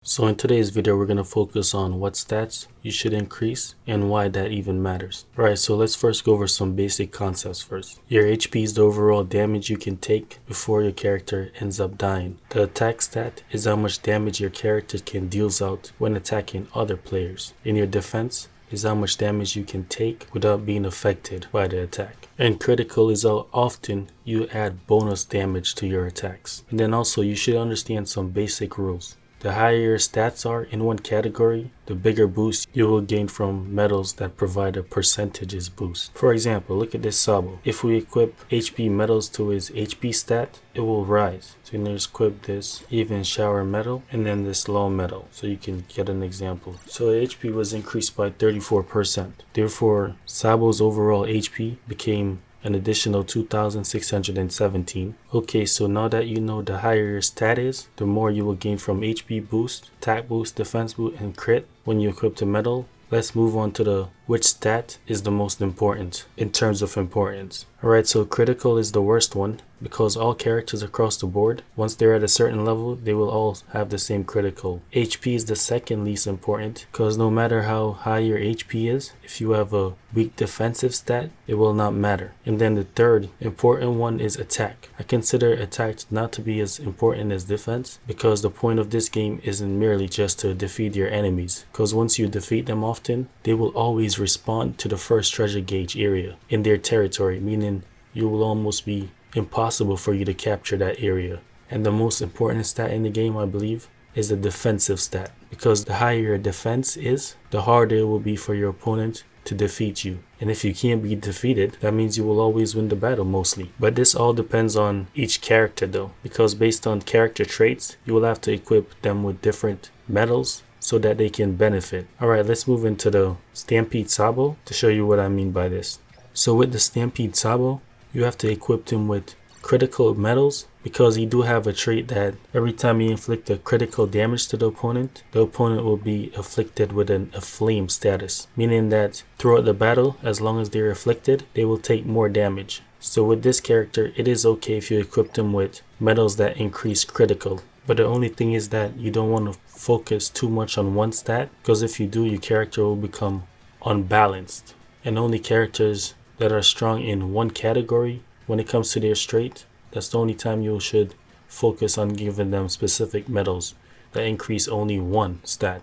So in today's video, we're going to focus on what stats you should increase and why that even matters. Alright, so let's first go over some basic concepts first. Your HP is the overall damage you can take before your character ends up dying. The attack stat is how much damage your character can deal out when attacking other players. And your defense is how much damage you can take without being affected by the attack. And critical is how often you add bonus damage to your attacks. And then also you should understand some basic rules. The higher your stats are in one category, the bigger boost you will gain from medals that provide a percentages boost. For example, look at this Sabo. If we equip HP medals to his HP stat, it will rise. So you can just equip this even shower medal and then this low medal so you can get an example. So HP was increased by 34%. Therefore, Sabo's overall HP became an additional 2,617. Okay, so now that you know the higher your stat is, the more you will gain from HP boost, attack boost, defense boost, and crit when you equip the medal. Let's move on to the which stat is the most important in terms of importance. Alright, so critical is the worst one because all characters across the board, once they're at a certain level, they will all have the same critical. HP is the second least important because no matter how high your HP is, if you have a weak defensive stat, it will not matter. And then the third important one is attack. I consider attack not to be as important as defense because the point of this game isn't merely just to defeat your enemies, because once you defeat them often, they will always respond to the first treasure gauge area in their territory, meaning you will almost be impossible for you to capture that area. And the most important stat in the game, I believe, is the defensive stat, because the higher your defense is, the harder it will be for your opponent to defeat you. And if you can't be defeated, that means you will always win the battle mostly. But this all depends on each character though, because based on character traits, you will have to equip them with different medals so that they can benefit. Alright, let's move into the Stampede Sabo to show you what I mean by this. So with the Stampede Sabo, you have to equip him with critical medals because he do have a trait that every time you inflict a critical damage to the opponent will be afflicted with a flame status, meaning that throughout the battle, as long as they're afflicted, they will take more damage. So with this character, it is okay if you equip them with medals that increase critical. But the only thing is that you don't want to focus too much on one stat, because if you do, your character will become unbalanced. And only characters that are strong in one category, when it comes to their trait, that's the only time you should focus on giving them specific medals that increase only one stat.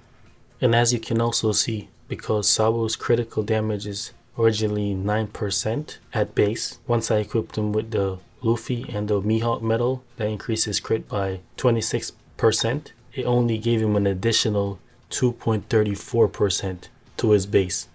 And as you can also see, because Sabo's critical damage is originally 9% at base, once I equipped him with the Luffy and the Mihawk medal that increases crit by 26%, it only gave him an additional 2.34% to his base,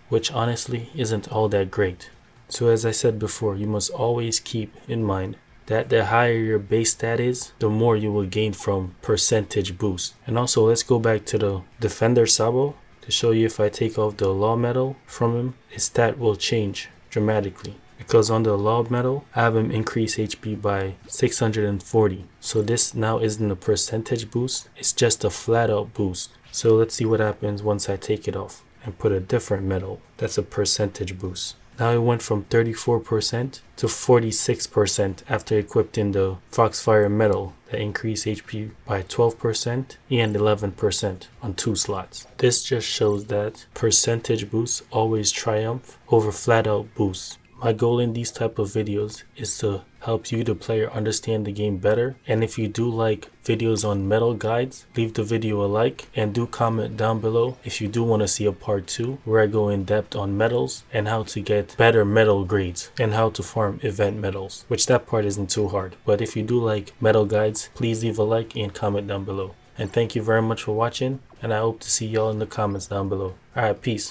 which honestly isn't all that great. So as I said before, you must always keep in mind that the higher your base stat is, the more you will gain from percentage boost. And also let's go back to the Defender Sabo to show you if I take off the Law medal from him, his stat will change dramatically. Because on the Law medal, I have him increase HP by 640. So this now isn't a percentage boost, it's just a flat out boost. So let's see what happens once I take it off and put a different medal that's a percentage boost. Now it went from 34% to 46% after equipping the Foxfire medal that increased HP by 12% and 11% on 2 slots. This just shows that percentage boosts always triumph over flat out boosts. My goal in these type of videos is to help you, the player, understand the game better. And if you do like videos on medal guides, leave the video a like and do comment down below if you do want to see a part 2 where I go in depth on medals and how to get better medal grades and how to farm event medals, which that part isn't too hard. But if you do like medal guides, please leave a like and comment down below. And thank you very much for watching, and I hope to see y'all in the comments down below. Alright, peace.